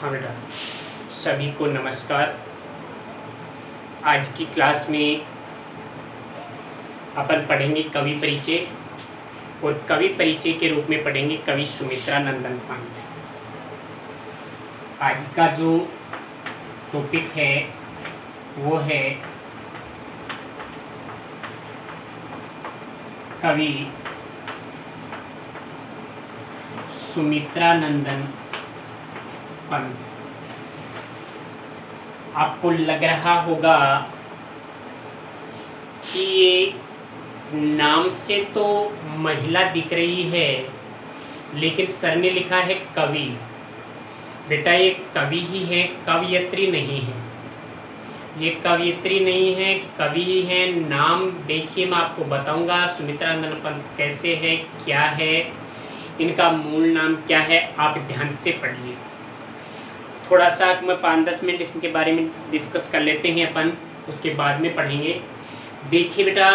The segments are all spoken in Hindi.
हाँ बेटा, सभी को नमस्कार। आज की क्लास में अपन पढ़ेंगे कवि परिचय, और कवि परिचय के रूप में पढ़ेंगे कवि सुमित्रा नंदन पंत। आज का जो टॉपिक है वो है कवि सुमित्रा नंदन पंत। आपको लग रहा होगा कि ये नाम से तो महिला दिख रही है, लेकिन सर ने लिखा है कवि। बेटा ये कवि ही है, कवयित्री नहीं है। ये कवयित्री नहीं है, कवि ही है। नाम देखिए, मैं आपको बताऊंगा सुमित्रा नंदन पंत कैसे है, क्या है, इनका मूल नाम क्या है, आप ध्यान से पढ़िए। थोड़ा सा मैं 5-10 मिनट इसके बारे में डिस्कस कर लेते हैं अपन, उसके बाद में पढ़ेंगे। देखिए बेटा,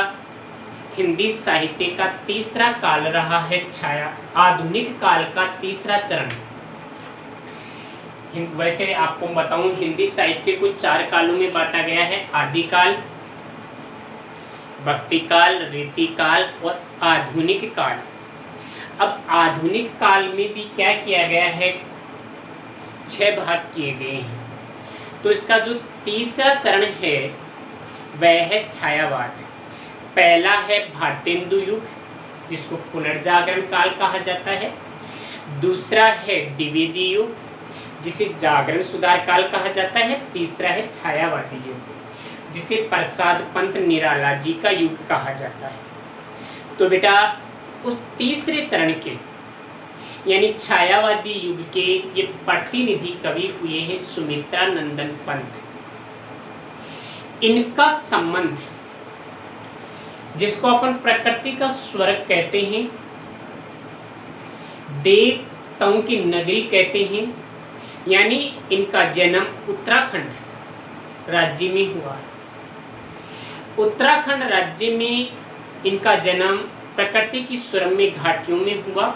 हिंदी साहित्य का तीसरा काल रहा है छाया, आधुनिक काल का तीसरा चरण। वैसे आपको बताऊं, हिंदी साहित्य को 4 कालों में बांटा गया है: आदिकाल, भक्तिकाल, रीतिकाल और आधुनिक काल। अब आधुनिक काल में भी क्या किया गया है, 6 भाग किए गए हैं। तो इसका जो तीसरा चरण है वह है छायावाद। पहला है भारतेंदु युग, जिसको पुनर्जागरण काल कहा जाता है। दूसरा है द्विवेदी युग, जिसे जागरण सुधार काल कहा जाता है। तीसरा है छायावादी युग, जिसे प्रसाद पंत निराला जी का युग कहा जाता है। तो बेटा उस तीसरे चरण के यानी छायावादी युग के ये प्रतिनिधि कवि हुए हैं सुमित्रा नंदन पंत। इनका संबंध, जिसको अपन प्रकृति का स्वर्ग कहते हैं, देवताओं की नगरी कहते हैं, यानी इनका जन्म उत्तराखंड राज्य में हुआ। उत्तराखंड राज्य में इनका जन्म प्रकृति की सुरम्य घाटियों में हुआ।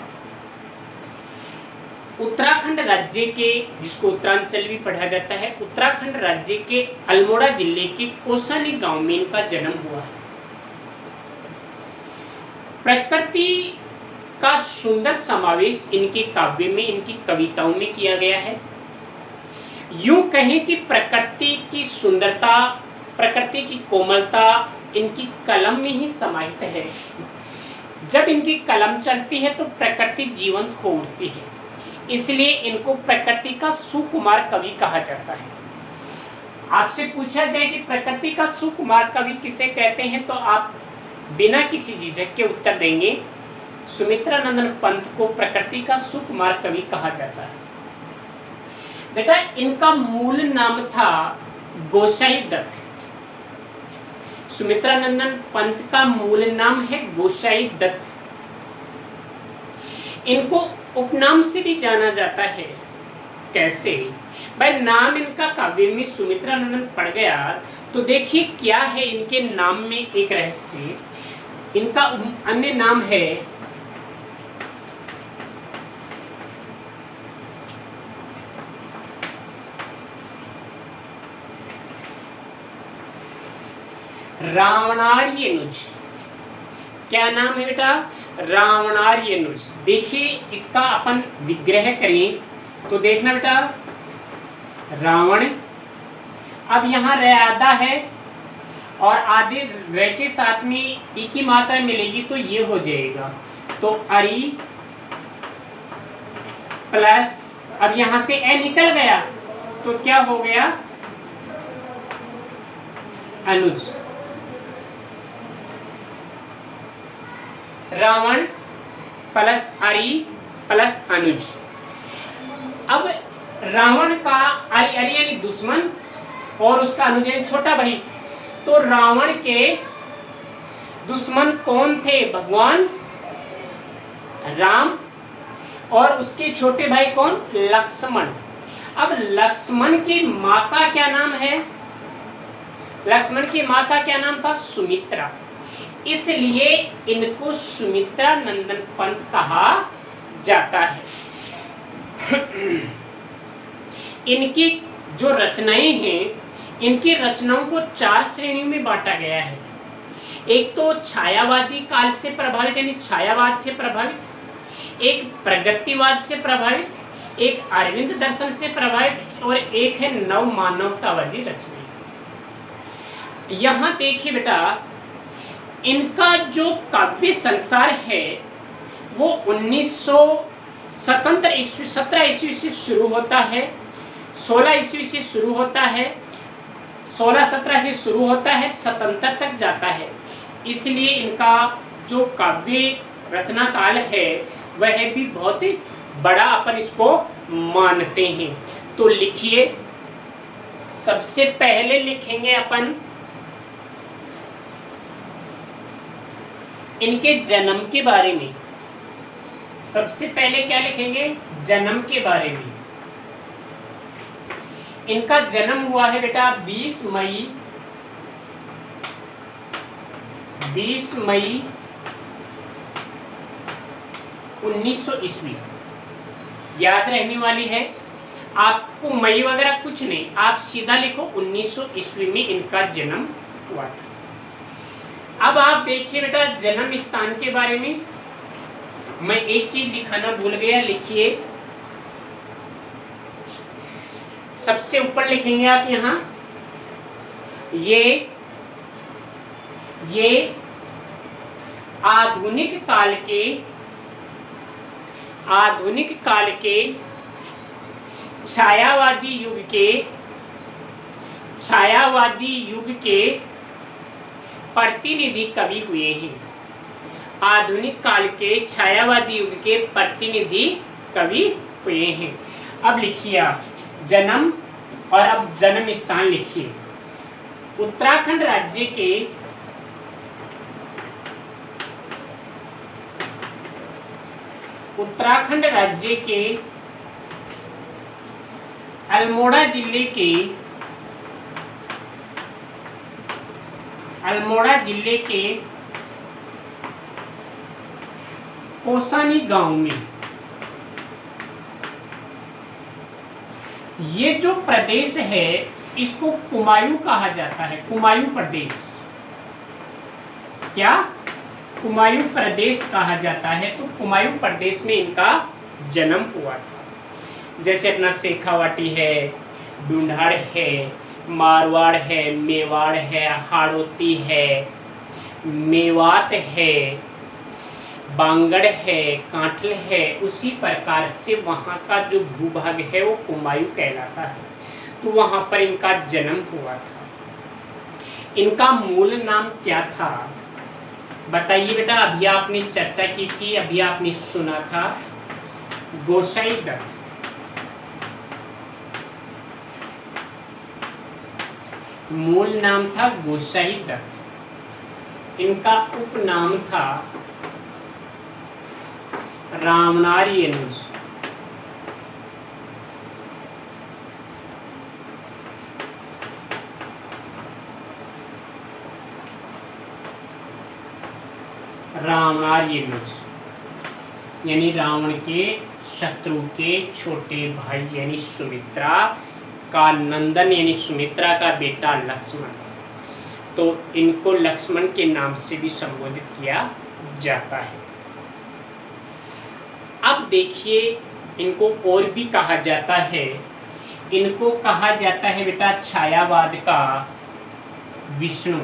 उत्तराखंड राज्य के, जिसको उत्तरांचल भी पढ़ा जाता है, उत्तराखंड राज्य के अल्मोड़ा जिले के कोसानी गांव में इनका जन्म हुआ है। प्रकृति का सुंदर समावेश इनके काव्य में, इनकी कविताओं में किया गया है। यूं कहें कि प्रकृति की सुंदरता, प्रकृति की कोमलता इनकी कलम में ही समाहित है। जब इनकी कलम चलती है तो प्रकृति जीवंत हो उठती है, इसलिए इनको प्रकृति का सुकुमार कवि कहा जाता है। आपसे पूछा जाए कि प्रकृति का सुकुमार कवि किसे कहते हैं, तो आप बिना किसी झिझक के उत्तर देंगे, सुमित्रा नंदन पंत को प्रकृति का सुकुमार कवि कहा जाता है। बेटा इनका मूल नाम था गोसाई दत्त। सुमित्रा नंदन पंत का मूल नाम है गोसाई दत्त। इनको उपनाम से भी जाना जाता है। कैसे भाई, नाम इनका काव्य में सुमित्रा नंदन पड़ गया, तो देखिए क्या है इनके नाम में एक रहस्य। इनका अन्य नाम है रावणार्यनुज। क्या नाम है बेटा? रावणार्यनुज। देखिए इसका अपन विग्रह करें तो देखना बेटा, रावण, अब यहाँ र आधा है और आधे र के साथ में ई की मात्रा मिलेगी तो ये हो जाएगा, तो अरि प्लस, अब यहाँ से ए निकल गया तो क्या हो गया, अनुज। रावण प्लस अरि प्लस अनुज। अब रावण का अरि यानी दुश्मन और उसका अनुज यानी छोटा भाई। तो रावण के दुश्मन कौन थे? भगवान राम, और उसके छोटे भाई कौन? लक्ष्मण। अब लक्ष्मण की माँ का क्या नाम है? लक्ष्मण की माँ का क्या नाम था? सुमित्रा। इसलिए इनको सुमित्रा नंदन पंत कहा जाता है। इनकी जो रचनाएं हैं, इनकी रचनाओं को 4 श्रेणियों में बांटा गया है। एक तो छायावादी काल से प्रभावित यानी छायावाद से प्रभावित, एक प्रगतिवाद से प्रभावित, एक अरविंद दर्शन से प्रभावित और एक है नव मानवतावादी रचनाएं। यहाँ देखिए बेटा, इनका जो काव्य संसार है वो 1917 ईस्वी से शुरू होता है, 16 ईस्वी से शुरू होता है, 16-17 से शुरू होता है, 77 तक जाता है। इसलिए इनका जो काव्य रचना काल है वह भी बहुत ही बड़ा अपन इसको मानते हैं। तो लिखिए, सबसे पहले लिखेंगे अपन इनके जन्म के बारे में। सबसे पहले क्या लिखेंगे? जन्म के बारे में। इनका जन्म हुआ है बेटा 20 मई 1900 ईस्वी। याद रहने वाली है आपको, मई वगैरह कुछ नहीं, आप सीधा लिखो 1900 ईस्वी में इनका जन्म हुआ था। अब आप देखिए बेटा, जन्म स्थान के बारे में मैं एक चीज दिखाना भूल गया, लिखिए सबसे ऊपर लिखेंगे आप यहाँ, ये आधुनिक काल के छायावादी युग के प्रतिनिधि कवि हुए हैं। आधुनिक काल के छायावादी युग के प्रतिनिधि कवि हुए हैं। अब लिखिए आप जन्म, और अब जन्म स्थान लिखिए। उत्तराखंड राज्य के अल्मोड़ा जिले के कोसानी गांव में, ये जो प्रदेश है इसको कुमायूं कहा जाता है। कुमायूं प्रदेश, क्या? कुमायूं प्रदेश कहा जाता है। तो कुमायूं प्रदेश में इनका जन्म हुआ था। जैसे अपना शेखावाटी है, ढूंढाड़ है, मारवाड़ है, मेवाड़ है, हाड़ौती है, मेवात है, बांगड़ है, कांठल है, उसी प्रकार से वहाँ का जो भूभाग है वो कुमायूं कहलाता है। तो वहाँ पर इनका जन्म हुआ था। इनका मूल नाम क्या था बताइए बेटा? अभी आपने चर्चा की थी, अभी आपने सुना था, गोसाई दत्त। मूल नाम था गोसाई दत्त। इनका उपनाम था रामनारायणुज। रामनारायणुज यानी रावण के शत्रु के छोटे भाई यानी सुमित्रा का नंदन यानी सुमित्रा का बेटा लक्ष्मण। तो इनको लक्ष्मण के नाम से भी संबोधित किया जाता है। अब देखिए, इनको और भी कहा जाता है, इनको कहा जाता है बेटा छायावाद का विष्णु।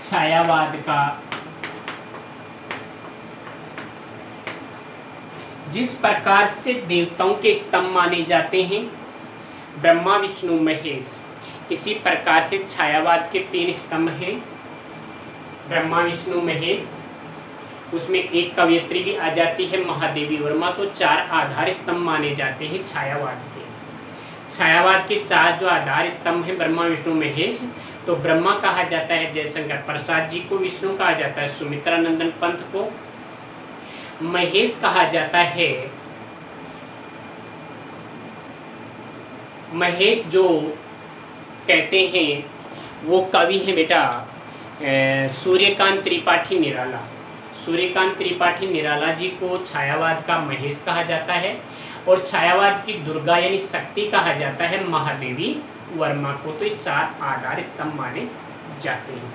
छायावाद का, जिस प्रकार से देवताओं के स्तंभ माने जाते हैं ब्रह्मा विष्णु महेश, इसी प्रकार से छायावाद के 3 स्तंभ हैं, ब्रह्मा विष्णु महेश। उसमें एक कवयित्री भी आ जाती है महादेवी वर्मा। तो 4 आधार स्तंभ माने जाते हैं छायावाद के। छायावाद के 4 जो आधार स्तंभ हैं ब्रह्मा विष्णु महेश। तो ब्रह्मा कहा जाता है जयशंकर प्रसाद जी को, विष्णु कहा जाता है सुमित्रा नंदन पंत को, महेश कहा जाता है, महेश जो कहते हैं वो कवि हैं बेटा सूर्यकांत त्रिपाठी निराला। सूर्यकांत त्रिपाठी निराला जी को छायावाद का महेश कहा जाता है और छायावाद की दुर्गा यानी शक्ति कहा जाता है महादेवी वर्मा को। तो ये 4 आधार स्तंभ माने जाते हैं।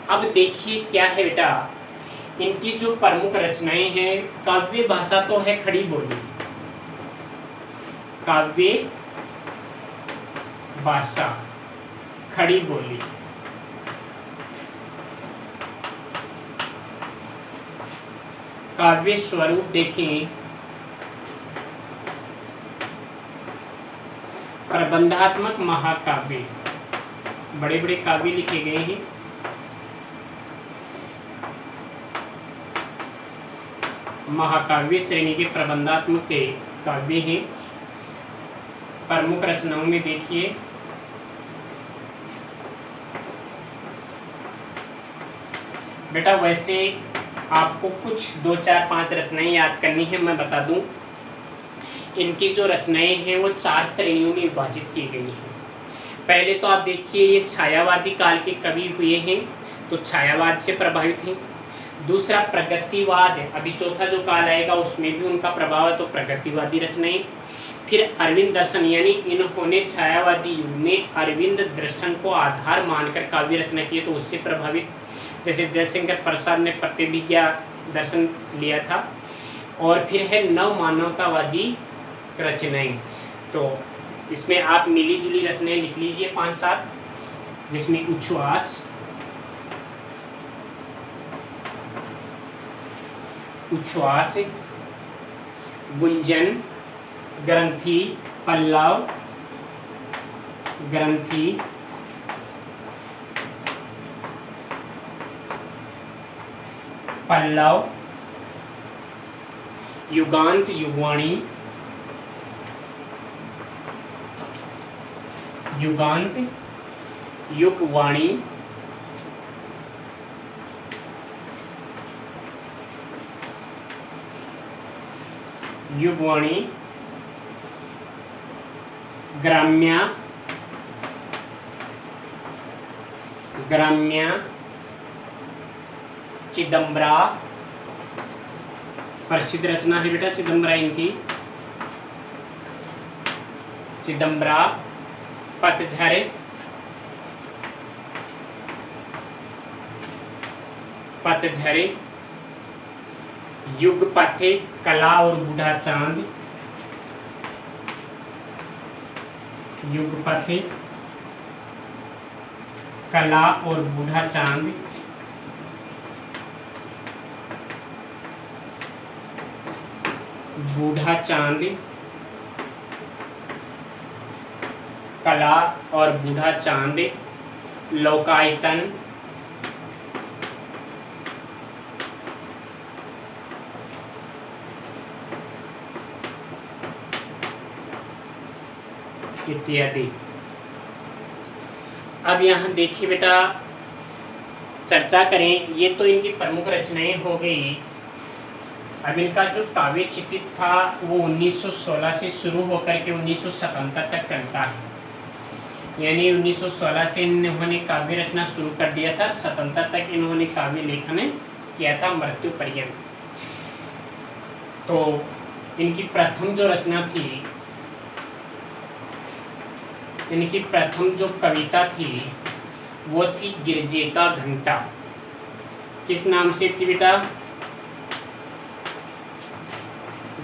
अब देखिए क्या है बेटा, इनकी जो प्रमुख रचनाएं हैं, काव्य भाषा तो है खड़ी बोली, काव्य भाषा खड़ी बोली, काव्य स्वरूप देखें प्रबंधात्मक महाकाव्य, बड़े बड़े काव्य लिखे गए हैं। महाकाव्य श्रेणी के प्रबंधात्मक के काव्य हैं। प्रमुख रचनाओं में देखिए बेटा, वैसे आपको कुछ 2, 4, 5 रचनाएं याद करनी है। मैं बता दूं, इनकी जो रचनाएं हैं वो 4 श्रेणियों में विभाजित की गई हैं। पहले तो आप देखिए ये छायावादी काल के कवि हुए हैं, तो छायावाद से प्रभावित हैं। दूसरा प्रगतिवाद है, अभी चौथा जो काल आएगा उसमें भी उनका प्रभाव है, तो प्रगतिवादी रचनाएं। फिर अरविंद दर्शन, यानी इन्होंने छायावादी युग में अरविंद दर्शन को आधार मानकर काव्य रचना की, तो उससे प्रभावित, जैसे जयशंकर प्रसाद ने प्रतिभिज्ञा दर्शन लिया था। और फिर है नव मानवतावादी रचनाएं, तो इसमें आप मिली जुली रचनाएं लिख लीजिए 5-7, जिसमें उच्छ्वास, गुंजन, ग्रंथि, पल्लव, ग्रंथि, पल्लव, युगांत, युगवाणी, युगांत, युगवाणी, युगवाणी, ग्राम्या, ग्राम्या, चिदंबरा, प्रसिद्ध रचना है बेटा चिदंबरा इनकी, चिदंबरा, पतझर, पतझर, युगपथ, कला और बूढ़ा चांद, युगपथ, कला और बूढ़ा चांद, बूढ़ा चांद, कला और बूढ़ा चांद, लोकायतन, इत्यादि। अब यहाँ देखिए बेटा, चर्चा करें, ये तो इनकी प्रमुख रचनाएं हो गई। अब इनका जो काव्य क्षितिज था वो 1916 से शुरू होकर के 1977 तक चलता है, यानी 1916 से इन्होंने काव्य रचना शुरू कर दिया था, 77 तक इन्होंने काव्य लेखन किया था मृत्यु पर्यंत। तो इनकी प्रथम जो रचना थी, इनकी प्रथम जो कविता थी वो थी गिरजे का घंटा। किस नाम से थी बेटा?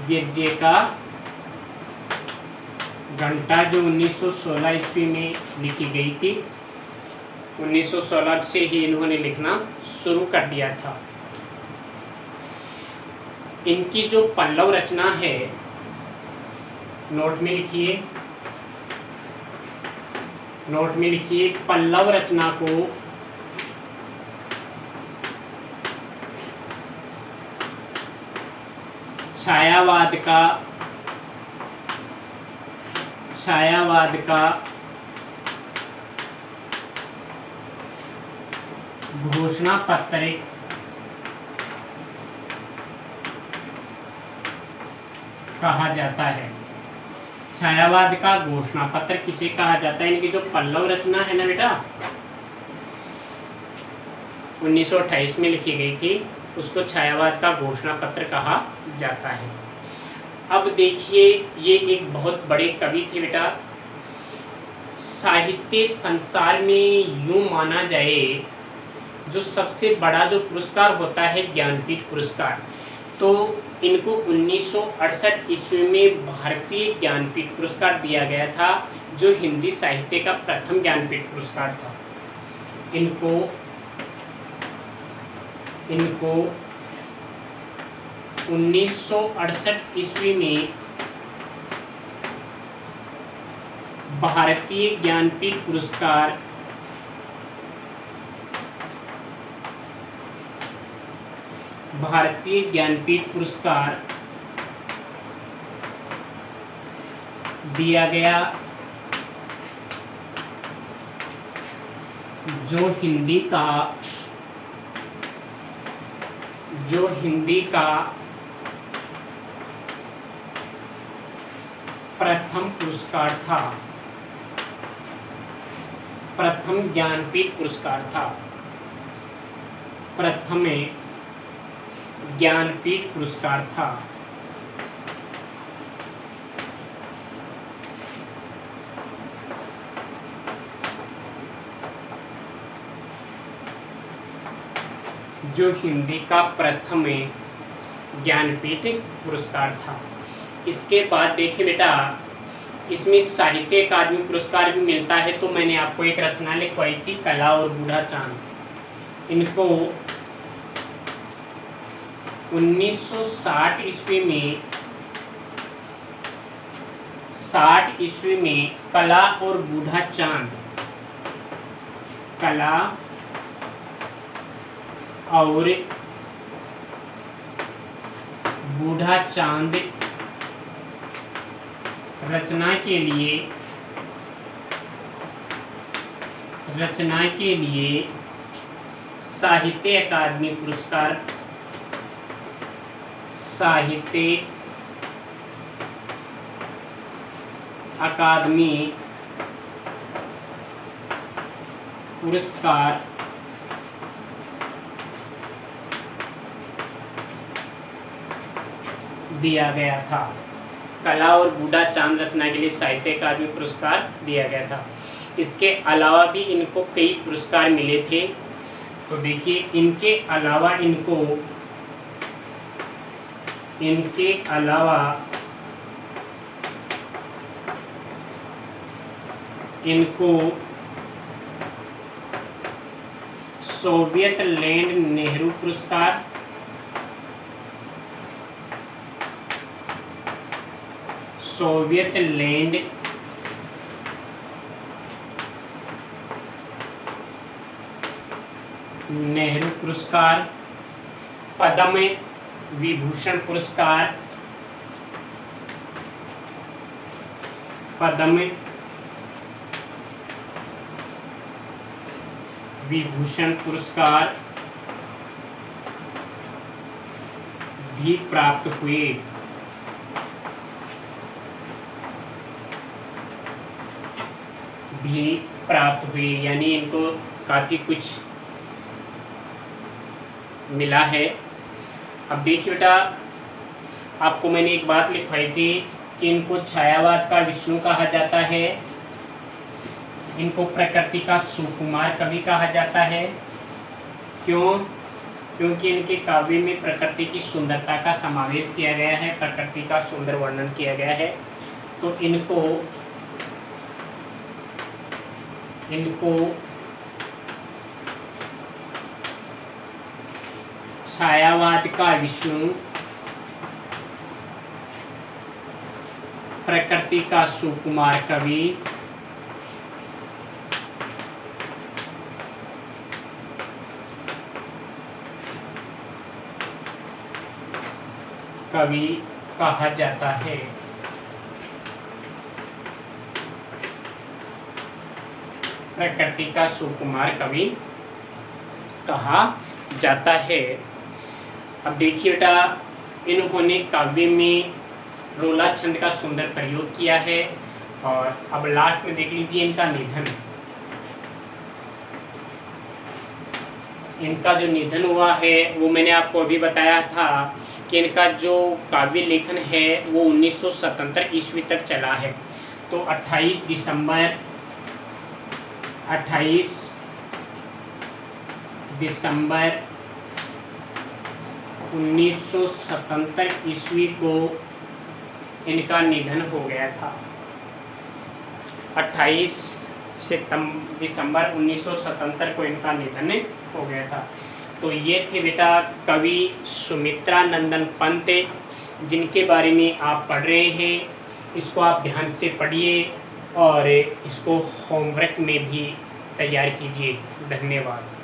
गिरजे का घंटा, जो 1916 ईस्वी में लिखी गई थी। 1916 से ही इन्होंने लिखना शुरू कर दिया था। इनकी जो पल्लव रचना है, नोट में लिखिए, नोट में लिखिए, पल्लव रचना को छायावाद का घोषणा पत्र कहा जाता है। छायावाद का घोषणा पत्र किसे कहा जाता है? इनकी जो पल्लव रचना है ना बेटा, 1928 में लिखी गई थी, उसको छायावाद का घोषणा पत्र कहा जाता है। अब देखिए, ये एक बहुत बड़े कवि थे बेटा। साहित्य संसार में यूं माना जाए, जो सबसे बड़ा जो पुरस्कार होता है ज्ञानपीठ पुरस्कार, तो इनको 1968 ईस्वी में भारतीय ज्ञानपीठ पुरस्कार दिया गया था, जो हिंदी साहित्य का प्रथम ज्ञानपीठ पुरस्कार था। इनको 1968 ईस्वी में भारतीय ज्ञानपीठ पुरस्कार दिया गया, जो हिंदी का प्रथम पुरस्कार था, प्रथम ज्ञानपीठ पुरस्कार था, प्रथम ज्ञानपीठ पुरस्कार था। जो हिंदी का प्रथम ज्ञानपीठ पुरस्कार था। इसके बाद देखिए बेटा, इसमें साहित्य अकादमी पुरस्कार भी मिलता है। तो मैंने आपको एक रचना लिखवाई थी, कला और बूढ़ा चांद। इनको 1960 ईस्वी में कला और बूढ़ा चांद, कला और बूढ़ा चांद रचना के लिए साहित्य अकादमी पुरस्कार, साहित्य अकादमी पुरस्कार दिया गया था। कला और बूढ़ा चांद रचना के लिए साहित्य अकादमी पुरस्कार दिया गया था। इसके अलावा भी इनको कई पुरस्कार मिले थे। तो देखिए, इनके अलावा इनको सोवियत लैंड नेहरू पुरस्कार, सोवियत लैंड नेहरू पुरस्कार, पद्म विभूषण पुरस्कार, पद्म विभूषण पुरस्कार भी प्राप्त हुए, यानी इनको काफ़ी कुछ मिला है। अब देखिए बेटा, आपको मैंने एक बात लिखवाई थी कि इनको छायावाद का विष्णु कहा जाता है, इनको प्रकृति का सुकुमार कवि कहा जाता है। क्यों? क्योंकि इनके काव्य में प्रकृति की सुंदरता का समावेश किया गया है, प्रकृति का सुंदर वर्णन किया गया है। तो इनको छायावाद का विष्णु, प्रकृति का सुकुमार कवि, कहा जाता है। प्रकृति का सुकुमार कवि कहा जाता है। अब देखिए बेटा, इन्होंने काव्य में रोला छंद का सुंदर प्रयोग किया है। और अब लास्ट में देख लीजिए इनका निधन। इनका जो निधन हुआ है वो मैंने आपको अभी बताया था कि इनका जो काव्य लेखन है वो 1977 ईस्वी तक चला है। तो 28 दिसंबर 1977 ईस्वी को इनका निधन हो गया था। 28 दिसंबर 1977 को इनका निधन हो गया था। तो ये थे बेटा कवि सुमित्रा नंदन पंत, जिनके बारे में आप पढ़ रहे हैं। इसको आप ध्यान से पढ़िए और इसको होमवर्क में भी तैयार कीजिए। धन्यवाद।